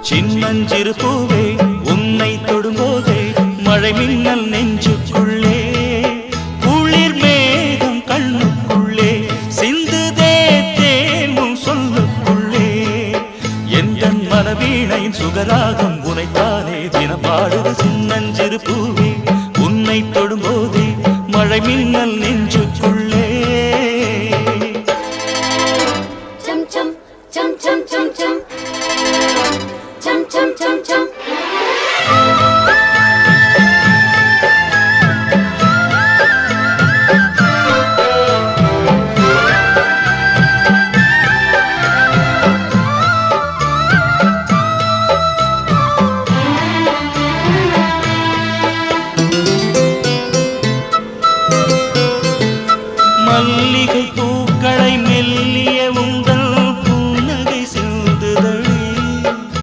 சின்னஞ்சிறு பூவே உன்னை தொடும்போதே மழை மின்னல் நெஞ்சுக்குள்ளே குளிர் மேகம் கண்ணுக்குள்ளே சிந்துதே தேனும் சொல்லுக்குள்ளே எந்தன் மனவீணையின் சுகராகம் உனைத்தானே தினம் பாடுது சின்னஞ்சிறு பூவே உன்னை தொடும்போதே மழை மின்னல்